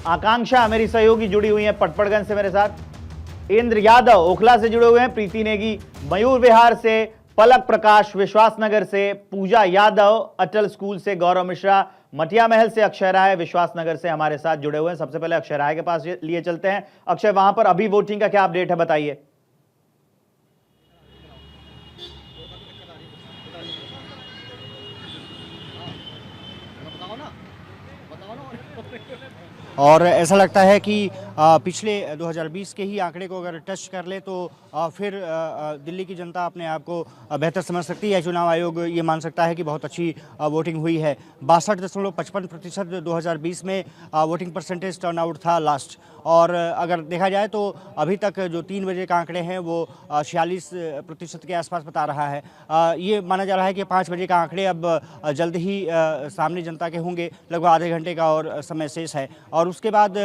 आकांक्षा मेरी सहयोगी जुड़ी हुई है पटपड़गंज से मेरे साथ, इंद्र यादव ओखला से जुड़े हुए हैं, प्रीति नेगी मयूर विहार से, पलक प्रकाश विश्वासनगर से, पूजा यादव अटल स्कूल से, गौरव मिश्रा मटिया महल से, अक्षय राय विश्वासनगर से हमारे साथ जुड़े हुए हैं। सबसे पहले अक्षय राय के पास लिए चलते हैं। अक्षय, वहां पर अभी वोटिंग का क्या अपडेट है, बताइए। और ऐसा लगता है कि पिछले 2020 के ही आंकड़े को अगर टच कर ले तो फिर दिल्ली की जनता अपने आप को बेहतर समझ सकती है। चुनाव आयोग ये मान सकता है कि बहुत अच्छी वोटिंग हुई है। 62.55% 2020 में वोटिंग परसेंटेज टर्नआउट था लास्ट। और अगर देखा जाए तो अभी तक जो 3 बजे का आंकड़े हैं वो 46% के आसपास बता रहा है। ये माना जा रहा है कि 5 बजे का आंकड़े अब जल्द ही सामने जनता के होंगे। लगभग आधे घंटे का और समय शेष है और उसके बाद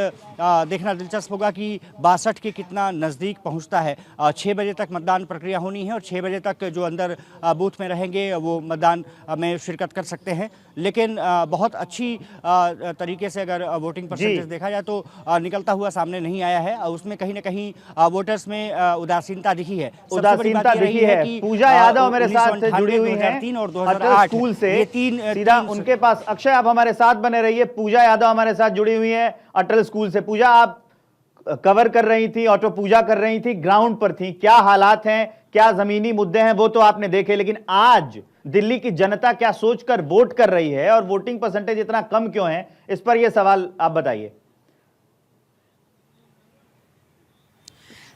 देखना दिलचस्प होगा कि 62 के कितना नज़दीक पहुंचता है। 6 बजे तक मतदान प्रक्रिया होनी है और 6 बजे तक जो अंदर बूथ में रहेंगे वो मतदान में शिरकत कर सकते हैं। लेकिन बहुत अच्छी तरीके से अगर वोटिंग परसेंटेज देखा जाए तो निकलता हुआ सामने नहीं आया है। उसमें कहीं ना कहीं वोटर्स में उदासीनता दिखी है। उदासीनता दिखी है। पूजा यादव मेरे साथ से जुड़ी हुई है 2003 और 2008 स्कूल से, ये तीन सीधा उनके पास। अक्षय, आप हमारे साथ बने रहिए। पूजा यादव हमारे साथ जुड़ी हुई है अटल स्कूल से। पूजा, आप कवर कर रही थी, ऑटो पूजा कर रही थी, ग्राउंड पर थी, क्या हालात हैं, क्या जमीनी मुद्दे हैं वो तो आपने देखे, लेकिन आज दिल्ली की जनता क्या सोचकर वोट कर रही है और वोटिंग परसेंटेज इतना कम क्यों है, इस पर यह सवाल आप बताइए।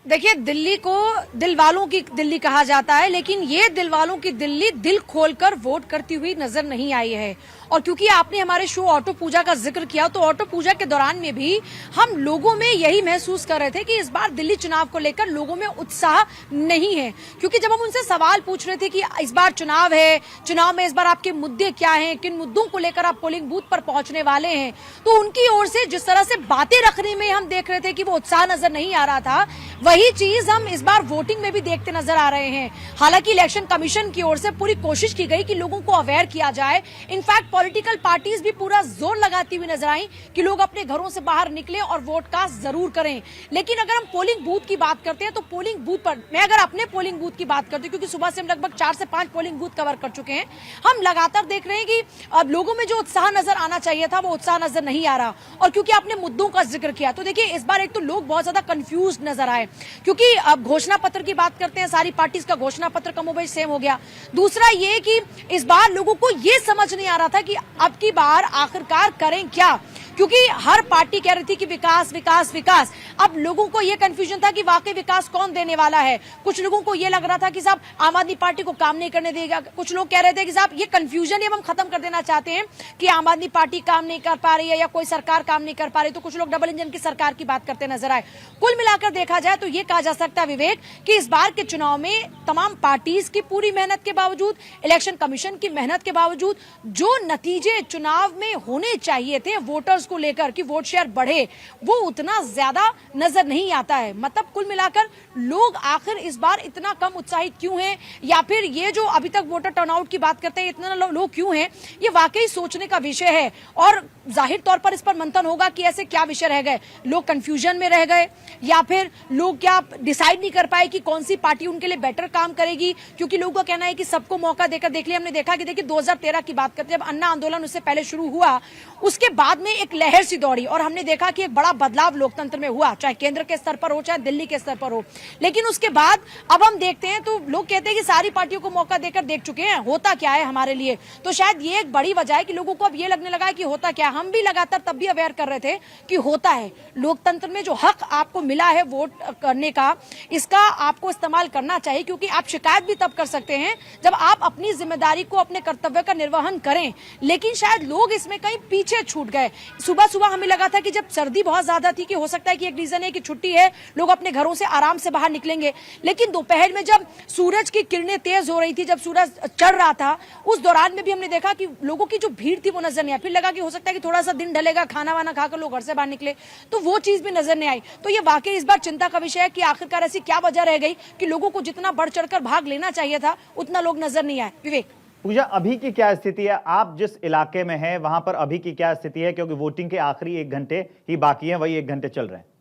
देखिए, दिल्ली को दिल वालों की दिल्ली कहा जाता है, लेकिन ये दिल वालों की दिल्ली दिल खोलकर वोट करती हुई नजर नहीं आई है। और क्योंकि आपने हमारे शो ऑटो पूजा का जिक्र किया, तो ऑटो पूजा के दौरान में भी हम लोगों में यही महसूस कर रहे थे कि इस बार दिल्ली चुनाव को लेकर लोगों में उत्साह नहीं है। क्योंकि जब हम उनसे सवाल पूछ रहे थे कि इस बार चुनाव है, चुनाव में इस बार आपके मुद्दे क्या हैं, किन मुद्दों को लेकर आप पोलिंग बूथ पर पहुंचने वाले हैं, तो उनकी ओर से जिस तरह से बातें रखने में हम देख रहे थे कि वो उत्साह नजर नहीं आ रहा था, वही चीज हम इस बार वोटिंग में भी देखते नजर आ रहे हैं। हालांकि इलेक्शन कमीशन की ओर से पूरी कोशिश की गई कि लोगों को अवेयर किया जाए। इनफैक्ट पॉलिटिकल पार्टीज भी पूरा जोर लगाती हुई नजर आई कि लोग अपने घरों से बाहर निकले और वोट कास्ट जरूर करें। लेकिन अगर हम पोलिंग बूथ की बात करते हैं तो पोलिंग बूथ पर, मैं अगर अपने पोलिंग बूथ की बात करती हूँ, क्योंकि सुबह से हम लगभग 4 से 5 पोलिंग बूथ कवर कर चुके हैं, हम लगातार देख रहे हैं कि अब लोगों में जो उत्साह नजर आना चाहिए था वो उत्साह नजर नहीं आ रहा। और क्योंकि आपने मुद्दों का जिक्र किया, तो देखिए इस बार एक तो लोग बहुत ज्यादा कंफ्यूज नजर आए, क्योंकि अब घोषणा पत्र की बात करते हैं, सारी पार्टीज का घोषणा पत्र कमोबेश सेम हो गया। दूसरा ये कि इस बार लोगों को ये समझ नहीं आ रहा था कि अब की बार आखिरकार करें क्या, क्योंकि हर पार्टी कह रही थी कि विकास विकास विकास। अब लोगों को यह कंफ्यूजन था कि वाकई विकास कौन देने वाला है। कुछ लोगों को यह लग रहा था कि साहब आम आदमी पार्टी को काम नहीं करने देगा। कुछ लोग कह रहे थे कि साहब ये कंफ्यूजन हम खत्म कर देना चाहते हैं कि आम आदमी पार्टी काम नहीं कर पा रही है या कोई सरकार काम नहीं कर पा रही। तो कुछ लोग डबल इंजन की सरकार की बात करते नजर आए। कुल मिलाकर देखा जाए तो यह कहा जा सकता है विवेक कि इस बार के चुनाव में तमाम पार्टीज की पूरी मेहनत के बावजूद, इलेक्शन कमीशन की मेहनत के बावजूद, जो नतीजे चुनाव में होने चाहिए थे वोटर्स को लेकर कि वोट शेयर बढ़े, वो उतना ज्यादा नजर नहीं आता है। मतलब कुल मिलाकर लोग आखिर इस बार इतना कम उत्साहित क्यों हैं, या फिर ये जो अभी तक वोटर टर्नआउट की बात करते हैं इतना लोग क्यों हैं, ये वाकई सोचने का विषय है। और जाहिर तौर पर इस पर मंथन होगा कि ऐसे क्या विषय रह गए, लोग कंफ्यूजन में रह गए या फिर लोग क्या डिसाइड नहीं कर पाए कि कौन सी पार्टी उनके लिए बेटर काम करेगी। क्योंकि लोगों का कहना है कि सबको मौका देकर देख लिया। हमने देखा कि देखिए 2013 की बात करते हैं, जब अन्ना आंदोलन उससे पहले शुरू हुआ, उसके बाद में एक लहर सी दौड़ी और हमने देखा कि एक बड़ा बदलाव लोकतंत्र में हुआ, चाहे केंद्र के स्तर पर हो चाहे दिल्ली के स्तर पर हो। लेकिन उसके बाद अब हम देखते हैं तो लोग कहते हैं कि सारी पार्टियों को मौका देकर देख चुके हैं, होता क्या है हमारे लिए। तो शायद ये एक बड़ी वजह है कि लोगों को अब ये लगने लगा है कि होता क्या। हम भी लगातार तब भी अवेयर कर रहे थे कि होता है, लोकतंत्र में जो हक आपको मिला है वोट करने का, इसका आपको इस्तेमाल करना चाहिए। क्योंकि आप शिकायत भी तब कर सकते हैं जब आप अपनी जिम्मेदारी को, अपने कर्तव्य का निर्वहन करें। लेकिन शायद लोग इसमें कहीं पीछे छूट गए। सुबह सुबह हमें लगा था कि जब सर्दी बहुत ज्यादा थी कि हो सकता है कि एक रीजन है कि छुट्टी है, लोग अपने घरों से आराम से बाहर निकलेंगे। लेकिन दोपहर में जब सूरज की किरणें तेज हो रही थी, जब सूरज चढ़ रहा था, उस दौरान में भी हमने देखा कि लोगों की जो भीड़ थी वो नजर नहीं आई। फिर लगा कि हो सकता है कि थोड़ा सा दिन ढलेगा, खाना वाना खाकर लोग घर से बाहर निकले, तो वो चीज भी नजर नहीं आई। तो ये वाकई इस बार चिंता का विषय है कि आखिरकार ऐसी क्या वजह रह गई कि लोगों को जितना बढ़ चढ़कर भाग लेना चाहिए था उतना लोग नजर नहीं आए। विवेक। पूजा, अभी की क्या स्थिति है? आप जिस इलाके में हैं वहां पर अभी की क्या स्थिति है, क्योंकि वोटिंग के आखिरी 1 घंटे ही बाकी है, वही 1 घंटे चल रहे हैं।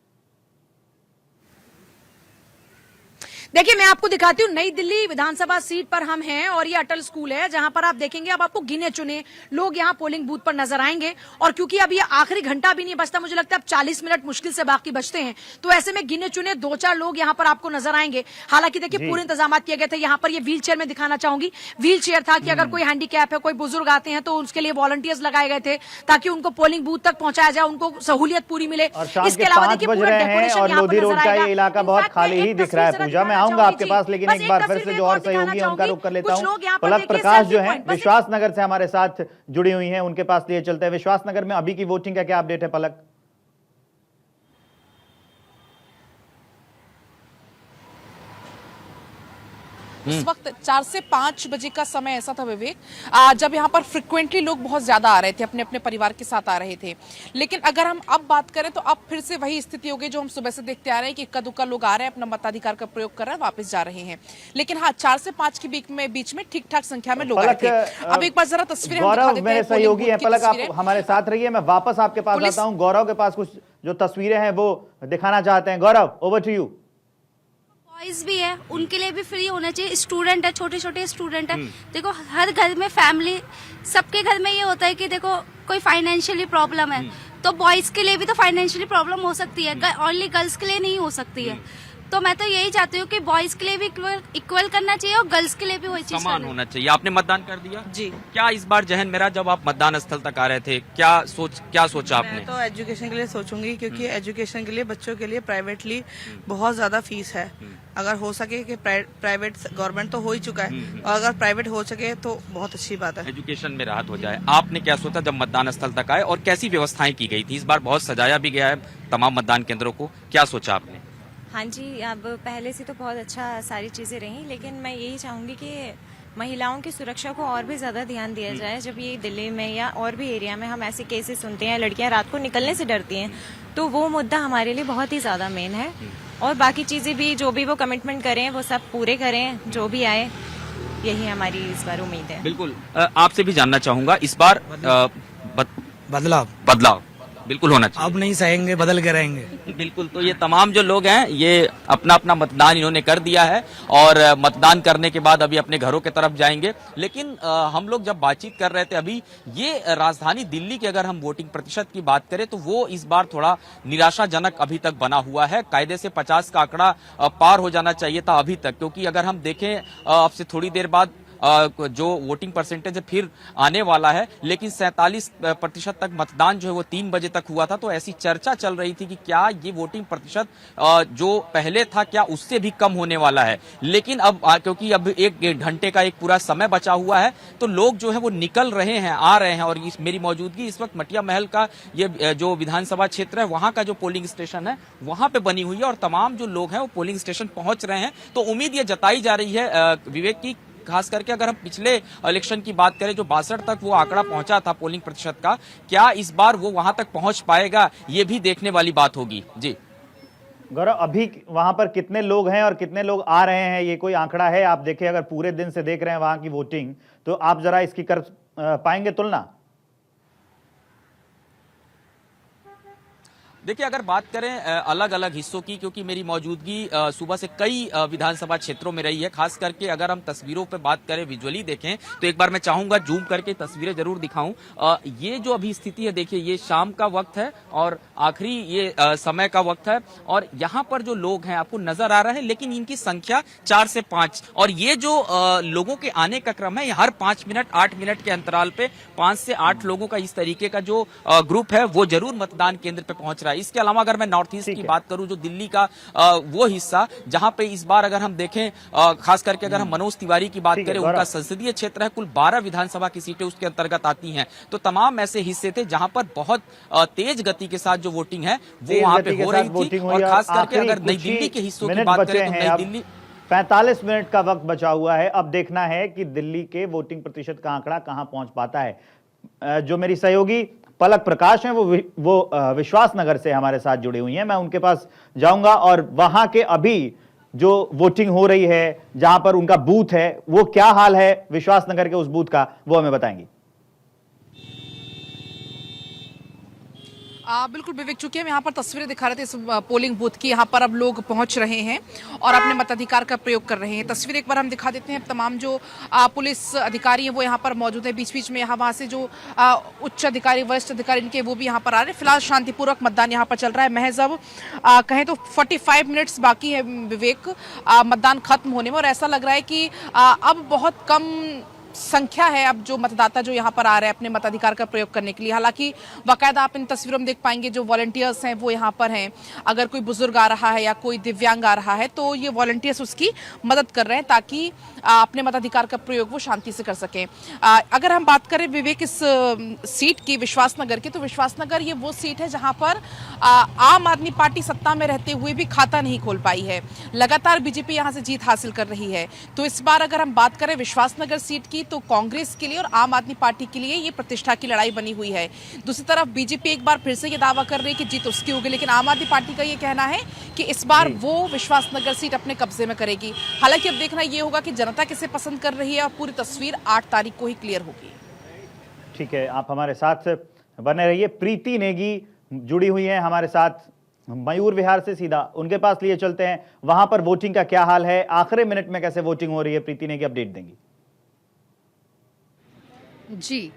देखिए, मैं आपको दिखाती हूँ, नई दिल्ली विधानसभा सीट पर हम हैं और ये अटल स्कूल है जहां पर आप देखेंगे अब आपको गिने चुने लोग यहाँ पोलिंग बूथ पर नजर आएंगे। और क्योंकि अब ये आखिरी घंटा भी नहीं बचता, मुझे लगता है अब 40 मिनट मुश्किल से बाकी बचते हैं, तो ऐसे में गिने चुने 2-4 लोग यहाँ पर आपको नजर आएंगे। हालांकि देखिए पूरे इंतजाम किए गए थे। यहाँ पर ये व्हील चेयर में दिखाना चाहूंगी, व्हील चेयर था कि अगर कोई हैंडीकैप है, कोई बुजुर्ग आते हैं तो उसके लिए वॉलंटियर्स लगाए गए थे ताकि उनको पोलिंग बूथ तक पहुंचाया जाए, उनको सहूलियत पूरी मिले। इसके अलावा देखिए पूरा डेकोरेशन और लोधी रोड का ये इलाका बहुत खाली ही दिख रहा है। पूजा, मैं आऊंगा आपके पास, लेकिन एक बार फिर से जो और सहयोगी है उनका रुख कर लेता हूं। पलक प्रकाश जो है विश्वास नगर से हमारे साथ जुड़ी हुई हैं, उनके पास लिए चलते हैं। विश्वास नगर में अभी की वोटिंग का क्या अपडेट है पलक? इस वक्त 4 से 5 बजे का समय ऐसा था विवेक, जब यहाँ पर फ्रिक्वेंटली लोग बहुत ज्यादा आ रहे थे, अपने अपने परिवार के साथ आ रहे थे। लेकिन अगर हम अब बात करें तो अब फिर से वही स्थिति हो गई जो हम सुबह से देखते आ रहे हैं कि इक्का दुक्का लोग आ रहे हैं, अपना मताधिकार का प्रयोग कर रहे हैं, वापस जा रहे हैं। लेकिन हाँ, 4 से 5 के बीच में ठीक ठाक संख्या में लोग आए थे। अब एक बार जरा तस्वीरें गौरव मेरे सहयोगी हैं, पलक आप हमारे साथ रहिए, मैं वापस आपके पास आता हूं। गौरव के पास कुछ जो तस्वीरें हैं वो दिखाना चाहते हैं। गौरव, ओवर टू यू। बॉयज भी है, उनके लिए भी फ्री होना चाहिए। स्टूडेंट है, छोटे छोटे स्टूडेंट है। देखो हर घर में फैमिली, सबके घर में ये होता है कि देखो कोई फाइनेंशियली प्रॉब्लम है, तो बॉयज के लिए भी तो फाइनेंशियली प्रॉब्लम हो सकती है, ओनली गर्ल्स के लिए नहीं हो सकती है। तो मैं तो यही चाहती हूँ कि बॉयज के लिए भी इक्वल करना चाहिए और गर्ल्स के लिए भी वही चीज समान होना चाहिए। आपने मतदान कर दिया जी? क्या इस बार जहन मेरा, जब आप मतदान स्थल तक आ रहे थे, क्या सोचा आपने? मैं तो एजुकेशन के लिए सोचूंगी, क्योंकि एजुकेशन के लिए बच्चों के लिए प्राइवेटली बहुत ज्यादा फीस है। अगर हो सके कि प्राइवेट, गवर्नमेंट तो हो ही चुका है, और अगर प्राइवेट हो सके तो बहुत अच्छी बात है। एजुकेशन में राहत हो जाए। आपने क्या सोचा जब मतदान स्थल तक आए, और कैसी व्यवस्थाएं की गई थी? इस बार बहुत सजाया भी गया है तमाम मतदान केंद्रों को, क्या सोचा आपने? हाँ जी, अब पहले से तो बहुत अच्छा सारी चीज़ें रही, लेकिन मैं यही चाहूँगी कि महिलाओं की सुरक्षा को और भी ज़्यादा ध्यान दिया जाए। जब ये दिल्ली में या और भी एरिया में हम ऐसे केसेस सुनते हैं, लड़कियां रात को निकलने से डरती हैं, तो वो मुद्दा हमारे लिए बहुत ही ज़्यादा मेन है। और बाकी चीज़ें भी जो भी वो कमिटमेंट करें वो सब पूरे करें, जो भी आए, यही हमारी इस बार उम्मीद है। बिल्कुल, आपसे भी जानना चाहूंगा इस बार बदलाव बिल्कुल होना चाहिए। अब नहीं सहेंगे, बदल के रहेंगे। बिल्कुल, तो ये तमाम जो लोग हैं ये अपना अपना मतदान इन्होंने कर दिया है, और मतदान करने के बाद अभी अपने घरों की तरफ जाएंगे। लेकिन हम लोग जब बातचीत कर रहे थे अभी, ये राजधानी दिल्ली की अगर हम वोटिंग प्रतिशत की बात करें तो वो इस बार थोड़ा निराशाजनक अभी तक बना हुआ है। कायदे से 50 का आंकड़ा पार हो जाना चाहिए था अभी तक, क्योंकि अगर हम देखें अब से थोड़ी देर बाद जो वोटिंग परसेंटेज फिर आने वाला है, लेकिन 47% तक मतदान जो है वो 3 बजे तक हुआ था। तो ऐसी चर्चा चल रही थी कि क्या ये वोटिंग प्रतिशत जो पहले था क्या उससे भी कम होने वाला है। लेकिन अब क्योंकि अब 1 घंटे का एक पूरा समय बचा हुआ है, तो लोग जो है वो निकल रहे हैं, आ रहे हैं। और मेरी मौजूदगी इस वक्त मटिया महल का ये जो विधानसभा क्षेत्र है वहां का जो पोलिंग स्टेशन है वहां पे बनी हुई है, और तमाम जो लोग हैं वो पोलिंग स्टेशन पहुंच रहे हैं। तो उम्मीद ये जताई जा रही है विवेक की, खास करके अगर हम पिछले इलेक्शन की बात करें जो 62 तक वो आंकड़ा पहुंचा था पोलिंग प्रतिशत का, क्या इस बार वो वहां तक पहुंच पाएगा, ये भी देखने वाली बात होगी। जी गौरव, अभी वहां पर कितने लोग हैं और कितने लोग आ रहे हैं, ये कोई आंकड़ा है? आप देखें, अगर पूरे दिन से देख रहे हैं वहां की वोटिंग, तो आप जरा इसकी कर पाएंगे तुलना? देखिए, अगर बात करें अलग अलग हिस्सों की, क्योंकि मेरी मौजूदगी सुबह से कई विधानसभा क्षेत्रों में रही है, खास करके अगर हम तस्वीरों पे बात करें, विजुअली देखें, तो एक बार मैं चाहूंगा जूम करके तस्वीरें जरूर दिखाऊं। ये जो अभी स्थिति है, देखिए ये शाम का वक्त है और आखिरी ये समय का वक्त है, और यहाँ पर जो लोग हैं आपको नजर आ रहा है, लेकिन इनकी संख्या 4 से 5, और ये जो लोगों के आने का क्रम है, हर 5 मिनट 8 मिनट के अंतराल पे 5 से 8 लोगों का इस तरीके का जो ग्रुप है वो जरूर मतदान केंद्र पे पहुंच रहा है। इसके अलावा अगर मैं नॉर्थ ईस्ट की बात करूं, जो दिल्ली का वो हिस्सा जहां पे इस बार अगर हम देखें, खास करके अगर हम मनोज तिवारी की बात करें, उनका संसदीय क्षेत्र है, कुल 12 विधानसभा की सीटें उसके अंतर्गत आती हैं। तो तमाम ऐसे हिस्से थे जहां पर बहुत तेज गति के साथ जो वोटिंग है वो वहां पे हो रही थी। और खास करके अगर नई दिल्ली के हिस्सों की बात करें तो नई दिल्ली 45 मिनट का वक्त बचा हुआ है। अब देखना है कि दिल्ली के वोटिंग प्रतिशत का आंकड़ा कहां पहुंच पाता है। जो मेरी सहयोगी पलक प्रकाश हैं वो विश्वास नगर से हमारे साथ जुड़ी हुई हैं, मैं उनके पास जाऊंगा और वहां के अभी जो वोटिंग हो रही है, जहां पर उनका बूथ है, वो क्या हाल है विश्वासनगर के उस बूथ का, वो हमें बताएंगी। बिल्कुल विवेक, चूंकि हम यहाँ पर तस्वीरें दिखा रहे थे इस पोलिंग बूथ की, यहाँ पर अब लोग पहुंच रहे हैं और अपने मताधिकार का प्रयोग कर रहे हैं। तस्वीर एक बार हम दिखा देते हैं। तमाम जो पुलिस अधिकारी हैं वो यहाँ पर मौजूद है। बीच बीच में यहाँ वहाँ से जो उच्च अधिकारी, वरिष्ठ अधिकारी इनके, वो भी यहाँ पर आ रहे हैं। फिलहाल शांतिपूर्वक मतदान यहाँ पर चल रहा है। महज अब कहें तो 45 मिनट्स बाकी है विवेक मतदान खत्म होने में, और ऐसा लग रहा है कि अब बहुत कम संख्या है अब जो मतदाता जो यहाँ पर आ रहे हैं अपने मताधिकार का प्रयोग करने के लिए। हालांकि बाकायदा आप इन तस्वीरों में देख पाएंगे जो वॉलंटियर्स हैं वो यहाँ पर हैं। अगर कोई बुजुर्ग आ रहा है या कोई दिव्यांग आ रहा है तो ये वॉलंटियर्स उसकी मदद कर रहे हैं ताकि अपने मताधिकार का प्रयोग वो शांति से कर सकें। अगर हम बात करें विवेक इस सीट की, विश्वासनगर की, तो विश्वासनगर ये वो सीट है जहाँ पर आम आदमी पार्टी सत्ता में रहते हुए भी खाता नहीं खोल पाई है। लगातार बीजेपी यहाँ से जीत हासिल कर रही है। तो इस बार अगर हम बात करें विश्वासनगर सीट की तो कांग्रेस के लिए और आम आदमी पार्टी के लिए ये प्रतिष्ठा की लड़ाई बनी हुई है। दूसरी तरफ बीजेपी एक बार फिर से ये दावा कर रही है कि जीत उसकी होगी, लेकिन आम आदमी पार्टी का ये कहना है कि इस बार वो विश्वासनगर सीट अपने कब्जे में करेगी। हालांकि अब देखना ये होगा कि जनता किसे पसंद कर रही है और पूरी तस्वीर 8 तारीख को ही क्लियर होगी। ठीक है, आप हमारे साथ बने रहिए। प्रीति नेगी जुड़ी हुई है हमारे साथ मयूर विहार से, सीधा उनके पास लिए चलते हैं। वहां पर वोटिंग का क्या हाल है, आखिरी मिनट में कैसे वोटिंग हो रही है, प्रीति नेगी अपडेट देंगी। जी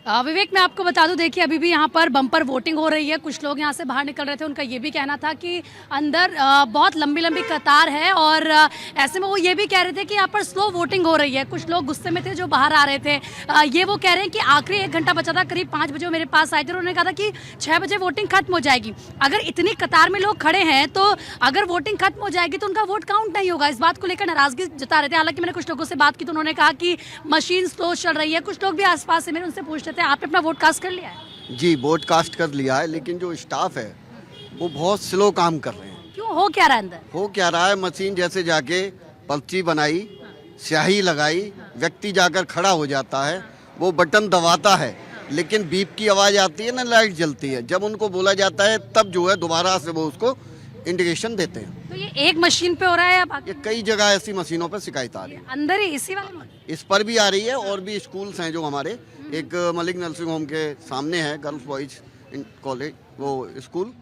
विवेक, मैं आपको बता दूं, देखिए अभी भी यहाँ पर बम्पर वोटिंग हो रही है। कुछ लोग यहाँ से बाहर निकल रहे थे, उनका ये भी कहना था कि अंदर बहुत लंबी लंबी कतार है और ऐसे में वो ये भी कह रहे थे कि यहाँ पर स्लो वोटिंग हो रही है। कुछ लोग गुस्से में थे जो बाहर आ रहे थे। ये वो कह रहे हैं कि आखिरी 1 घंटा बचा था, करीब 5 बजे वो मेरे पास आए थे। उन्होंने कहा था कि 6 बजे वोटिंग खत्म हो जाएगी। अगर इतनी कतार में लोग खड़े हैं तो अगर वोटिंग खत्म हो जाएगी तो उनका वोट काउंट नहीं होगा। इस बात को लेकर नाराजगी जता रहे थे। हालांकि मैंने कुछ लोगों से बात की तो उन्होंने कहा कि मशीन स्लो चल रही है। कुछ लोग भी आसपास से मेरे उनसे पूछ रहे थे, आपने अपना वोट कर लिया है? जी, वोट कास्ट कर लिया है, लेकिन जो स्टाफ है वो बहुत स्लो काम कर रहे हैं। क्यों, हो क्या रहा है अंदर? हो क्या रहा है, मशीन जैसे जाके पर्ची बनाई, स्याही लगाई, व्यक्ति जाकर खड़ा हो जाता है, वो बटन दबाता है, लेकिन बीप की आवाज़ आती है ना, लाइट जलती है। जब उनको बोला जाता है तब जो है दोबारा से वो उसको इंडिकेशन देते हैं। तो ये एक मशीन पे हो रहा है या बाकी? ये कई जगह ऐसी मशीनों पर शिकायत आ रही है। अंदर ही इसी वाले? इस पर भी आ रही है, और भी स्कूल्स हैं जो हमारे, एक मलिक नर्सिंग होम के सामने है गर्ल्स बॉयज कॉलेज, वो स्कूल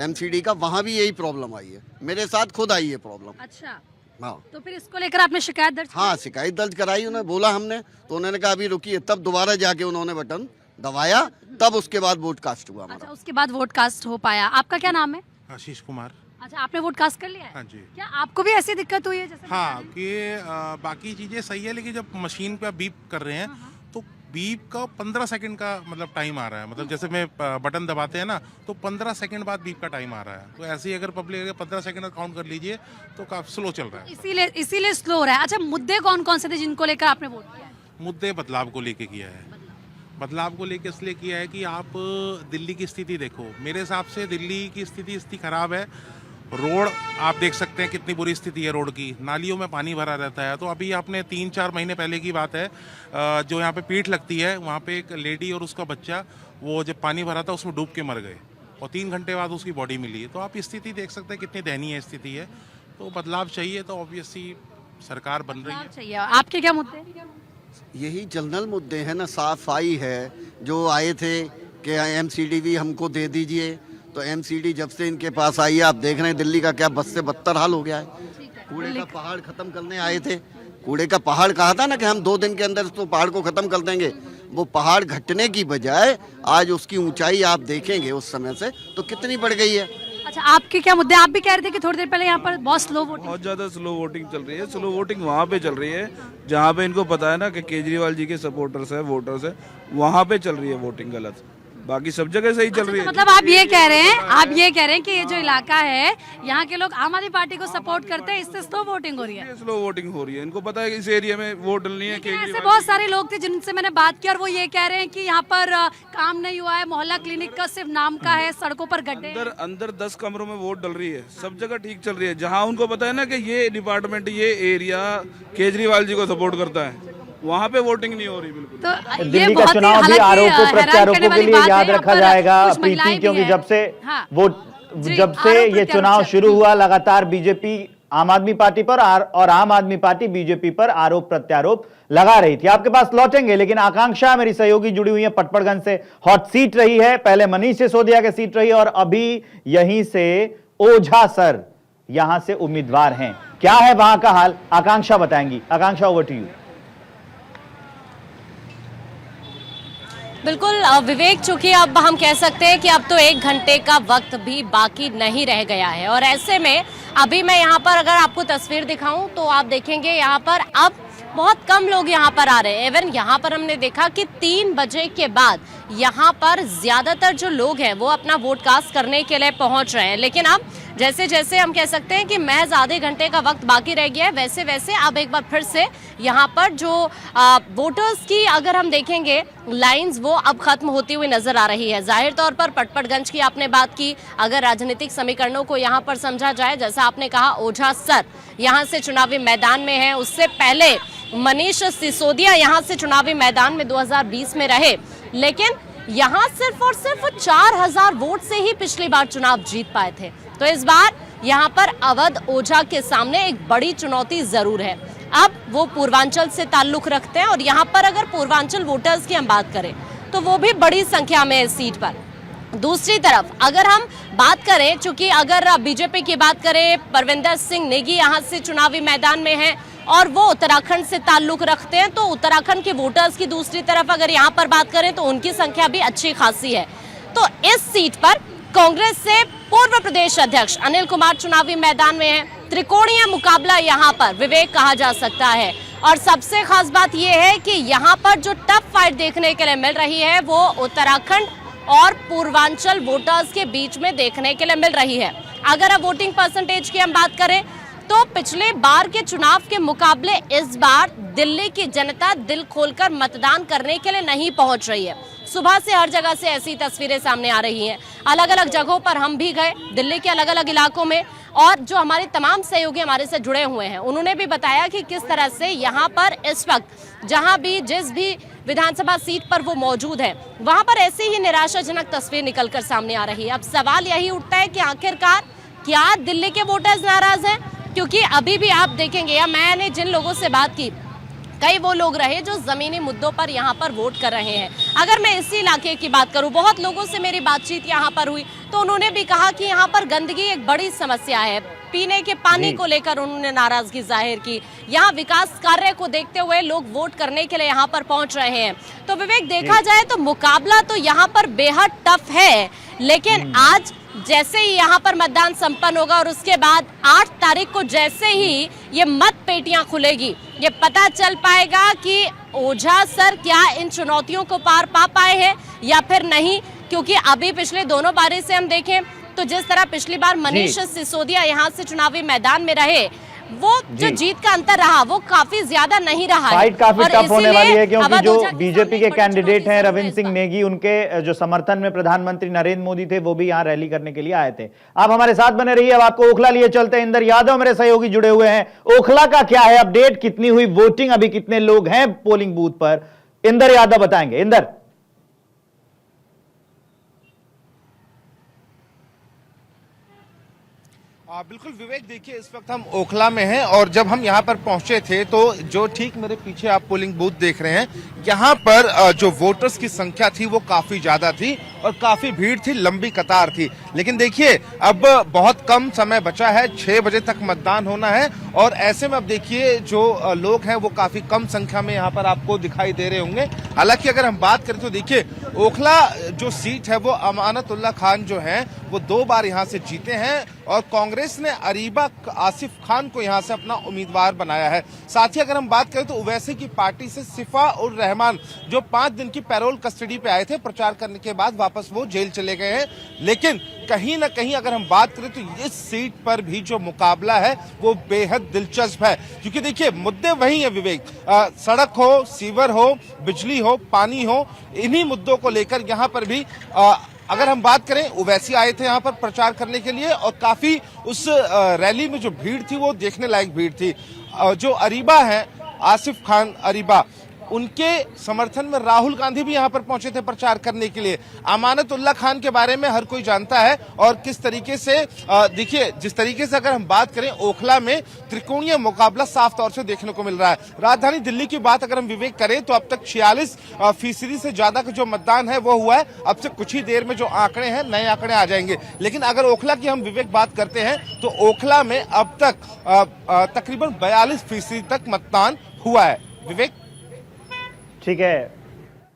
MCD का, वहाँ भी यही प्रॉब्लम आई है। मेरे साथ खुद आई है प्रॉब्लम। अच्छा, हाँ। तो फिर इसको लेकर आपने शिकायत दर्ज? हाँ, शिकायत दर्ज कराई, उन्हें बोला हमने, तो उन्होंने कहा अभी रुकिए, तब दोबारा जाके उन्होंने बटन दबाया, तब उसके बाद वोट कास्ट हुआ हमारा। अच्छा, उसके बाद वोट कास्ट हो पाया। आपका क्या नाम है? आशीष कुमार। अच्छा, आपने वोट कास्ट कर लिया है? हाँ जी। क्या आपको भी ऐसी दिक्कत हुई है जैसे? हाँ, कि बाकी चीज़ें सही है, लेकिन जब मशीन पे बीप कर रहे हैं तो बीप का 15 सेकंड का मतलब टाइम आ रहा है। मतलब जैसे में बटन दबाते हैं ना, तो 15 सेकंड बाद बीप का टाइम आ रहा है। तो ऐसे ही अगर पब्लिक 15 सेकंड काउंट कर लीजिए तो काफी स्लो चल रहा है। इसीलिए स्लो हो रहा है। अच्छा, मुद्दे कौन कौन से थे जिनको लेकर आपने वोट किया है? मुद्दे बदलाव को लेके किया है। बदलाव को लेके इसलिए किया है कि आप दिल्ली की स्थिति देखो। मेरे हिसाब से दिल्ली की स्थिति इतनी खराब है। रोड आप देख सकते हैं कितनी बुरी स्थिति है रोड की, नालियों में पानी भरा रहता है। तो अभी आपने 3-4 महीने पहले की बात है, जो यहाँ पे पीठ लगती है, वहाँ पे एक लेडी और उसका बच्चा, वो जब पानी भरा था उसमें डूब के मर गए और 3 घंटे बाद उसकी बॉडी मिली। तो आप स्थिति देख सकते हैं कितनी दयनीय स्थिति है। तो बदलाव चाहिए, तो ऑब्वियसली सरकार बन रही है। चाहिए। आपके क्या मुद्दे? यही जनरल मुद्दे हैं ना, सफाई है, जो आए थे कि MCD भी हमको दे दीजिए, तो MCD जब से इनके पास आई है, आप देख रहे हैं दिल्ली का क्या बस से बदतर हाल हो गया है। कूड़े का पहाड़ खत्म करने आए थे, कूड़े का पहाड़ कहा था ना कि हम 2 दिन के अंदर तो पहाड़ को खत्म कर देंगे। वो पहाड़ घटने की बजाय आज उसकी ऊंचाई आप देखेंगे उस समय से तो कितनी बढ़ गई है। अच्छा, आपके क्या मुद्दे? आप भी कह रहे थे कि थोड़ी देर पहले यहाँ पर बहुत स्लो वोटिंग, बहुत ज़्यादा स्लो वोटिंग चल रही है। स्लो वोटिंग वहाँ पे चल रही है जहाँ पे इनको पता है ना कि केजरीवाल जी के सपोर्टर्स है, वोटर्स है, वहाँ पे चल रही है वोटिंग गलत। बाकी सब जगह सही चल रही है। मतलब आप ये कह रहे हैं, कि ये जो इलाका है यहाँ के लोग आम आदमी पार्टी को सपोर्ट करते हैं, इससे स्लो वोटिंग हो रही है। स्लो वोटिंग हो रही है, इनको पता है कि इस एरिया में वोट डलनी है। ऐसे बहुत सारे लोग थे जिनसे मैंने बात की और वो ये कह रहे हैं कि यहाँ पर काम नहीं हुआ है, मोहल्ला क्लिनिक का सिर्फ नाम का है, सड़कों पर गड्ढे। अंदर 10 कमरों में वोट डल रही है, सब जगह ठीक चल रही है। जहाँ उनको पता है ना कि ये डिपार्टमेंट, ये एरिया केजरीवाल जी को सपोर्ट करता है, वहाँ पे वोटिंग नहीं हो रही बिल्कुल। तो दिल्ली का चुनाव भी आरोपों प्रत्यारोपों के लिए याद रखा जाएगा प्रीति, क्योंकि जब से ये चुनाव शुरू हुआ लगातार बीजेपी आम आदमी पार्टी पर और आम आदमी पार्टी बीजेपी पर आरोप प्रत्यारोप लगा रही थी। आपके पास लौटेंगे, लेकिन आकांक्षा मेरी सहयोगी जुड़ी हुई है पटपड़गंज से। हॉट सीट रही है, पहले मनीष सिसोदिया की सीट रही और अभी यहीं से ओझा सर यहां से उम्मीदवार हैं। क्या है वहां का हाल, आकांक्षा बताएंगी। आकांक्षा, ओवर टू यू। बिल्कुल विवेक, चूंकि अब हम कह सकते हैं कि अब तो 1 घंटे का वक्त भी बाकी नहीं रह गया है और ऐसे में अभी मैं यहाँ पर अगर आपको तस्वीर दिखाऊं तो आप देखेंगे यहाँ पर अब बहुत कम लोग यहाँ पर आ रहे हैं। इवन यहाँ पर हमने देखा कि 3 बजे के बाद यहाँ पर ज्यादातर जो लोग हैं वो अपना वोट कास्ट करने के लिए पहुंच रहे हैं, लेकिन अब जैसे जैसे हम कह सकते हैं कि महज आधे घंटे का वक्त बाकी रह गया है, वैसे वैसे अब एक बार फिर से यहाँ पर जो वोटर्स की अगर हम देखेंगे लाइंस वो अब खत्म होती हुई नजर आ रही है। जाहिर तौर पर पटपड़गंज की आपने बात की, अगर राजनीतिक समीकरणों को यहाँ पर समझा जाए, जैसा आपने कहा ओझा सर यहाँ से चुनावी मैदान में है, उससे पहले मनीष सिसोदिया यहाँ से चुनावी मैदान में 2020 में रहे, लेकिन यहाँ सिर्फ और सिर्फ 4000 वोट से ही पिछली बार चुनाव जीत पाए थे। तो इस बार यहाँ पर अवध ओझा के सामने एक बड़ी चुनौती जरूर है। अब वो पूर्वांचल से ताल्लुक रखते हैं और यहाँ पर अगर पूर्वांचल वोटर्स की हम बात करें तो वो भी बड़ी संख्या में है इस सीट पर। दूसरी तरफ अगर हम बात करें, चूंकि अगर बीजेपी की बात करें, परविंदर सिंह नेगी यहाँ से चुनावी मैदान में है और वो उत्तराखंड से ताल्लुक रखते हैं, तो उत्तराखंड के वोटर्स की दूसरी तरफ अगर यहाँ पर बात करें तो उनकी संख्या भी अच्छी खासी है। तो इस सीट पर कांग्रेस से पूर्व प्रदेश अध्यक्ष अनिल कुमार चुनावी मैदान में है। त्रिकोणीय मुकाबला यहाँ पर विवेक कहा जा सकता है और सबसे खास बात यह है कि यहाँ पर जो टफ फाइट देखने के लिए मिल रही है वो उत्तराखंड और पूर्वांचल वोटर्स के बीच में देखने के लिए मिल रही है। अगर अब वोटिंग परसेंटेज की हम बात करें तो पिछले बार के चुनाव के मुकाबले इस बार दिल्ली की जनता दिल खोलकर मतदान करने के लिए नहीं पहुंच रही है। सुबह से हर जगह से ऐसी तस्वीरें सामने आ रही हैं। अलग अलग जगहों पर हम भी गए दिल्ली के अलग अलग इलाकों में, और जो हमारे तमाम सहयोगी हमारे से जुड़े हुए हैं उन्होंने भी बताया कि किस तरह से यहाँ पर इस वक्त जहाँ भी जिस भी विधानसभा सीट पर वो मौजूद है वहां पर ऐसी ही निराशाजनक तस्वीर निकलकर सामने आ रही है। अब सवाल यही उठता है कि आखिरकार क्या दिल्ली के वोटर्स नाराज हैं? क्योंकि अभी भी आप देखेंगे, या मैंने जिन लोगों से बात की, कई वो लोग रहे जो जमीनी मुद्दों पर यहाँ पर वोट कर रहे हैं। अगर मैं इसी इलाके की बात करूँ, बहुत लोगों से मेरी बातचीत यहाँ पर हुई तो उन्होंने भी कहा कि यहाँ पर गंदगी एक बड़ी समस्या है। पीने के पानी को लेकर उन्होंने नाराजगी जाहिर की। यहाँ विकास कार्य को देखते हुए लोग वोट करने के लिए यहाँ पर पहुंच रहे हैं। तो विवेक, देखा जाए तो मुकाबला तो यहाँ पर बेहद टफ है, लेकिन आज जैसे ही यहाँ पर मतदान संपन्न होगा और उसके बाद 8 तारीख को जैसे ही ये मत पेटियां खुलेगी, ये पता चल पाएगा कि ओझा सर क्या इन चुनौतियों को पार पा पाए हैं या फिर नहीं। क्योंकि अभी पिछले दोनों बारी से हम देखें तो जिस तरह पिछली बार मनीष सिसोदिया यहाँ से चुनावी मैदान में रहे, वो जो जीत का अंतर रहा वो काफी ज्यादा नहीं रहा। फाइट काफी टफ होने वाली है, क्योंकि जो बीजेपी के कैंडिडेट हैं रविंद्र सिंह नेगी, उनके जो समर्थन में प्रधानमंत्री नरेंद्र मोदी थे वो भी यहाँ रैली करने के लिए आए थे। आप हमारे साथ बने रहिए। अब आपको ओखला लिए चलते हैं। इंदर यादव मेरे सहयोगी जुड़े हुए हैं। ओखला का क्या है अपडेट, कितनी हुई वोटिंग, अभी कितने लोग हैं पोलिंग बूथ पर? इंदर यादव बताएंगे। इंदर। बिल्कुल विवेक, देखिए इस वक्त हम ओखला में हैं और जब हम यहाँ पर पहुंचे थे तो जो ठीक मेरे पीछे आप पोलिंग बूथ देख रहे हैं, यहाँ पर जो वोटर्स की संख्या थी वो काफी ज्यादा थी और काफी भीड़ थी, लंबी कतार थी। लेकिन देखिए अब बहुत कम समय बचा है, 6 बजे तक मतदान होना है और ऐसे में अब देखिए जो लोग हैं वो काफी कम संख्या में यहाँ पर आपको दिखाई दे रहे होंगे। हालांकि अगर हम बात करें तो देखिए ओखला जो सीट है वो अमानतुल्लाह खान जो है वो 2 बार यहाँ से जीते हैं और कांग्रेस ने अरीबा आसिफ खान को यहाँ से अपना उम्मीदवार बनाया है। साथ ही अगर हम बात करें तो ओवैसी की पार्टी से सिफा उर रहमान जो 5 दिन की पैरोल कस्टडी पे आए थे, प्रचार करने के बाद वापस वो जेल चले गए हैं। लेकिन कहीं ना कहीं अगर हम बात करें तो इस सीट पर भी जो मुकाबला है वो बेहद दिलचस्प है, क्योंकि देखिए मुद्दे वही है विवेक, सड़क हो, सीवर हो, बिजली हो, पानी हो, इन्हीं मुद्दों को लेकर यहाँ पर भी अगर हम बात करें, ओवैसी आए थे यहाँ पर प्रचार करने के लिए और काफी उस रैली में जो भीड़ थी वो देखने लायक भीड़ थी। जो अरीबा है, आसिफ खान अरीबा, उनके समर्थन में राहुल गांधी भी यहाँ पर पहुंचे थे प्रचार करने के लिए। अमानतुल्लाह खान के बारे में हर कोई जानता है और किस तरीके से देखिए, जिस तरीके से अगर हम बात करें ओखला में त्रिकोणीय मुकाबला साफ तौर से देखने को मिल रहा है। राजधानी दिल्ली की बात अगर हम विवेक करें तो अब तक 46% से ज्यादा का जो मतदान है वो हुआ है। अब से कुछ ही देर में जो आंकड़े हैं नए आंकड़े आ जाएंगे। लेकिन अगर ओखला की हम विवेक बात करते हैं तो ओखला में अब तक तकरीबन 42% तक मतदान हुआ है। विवेक, ठीक है।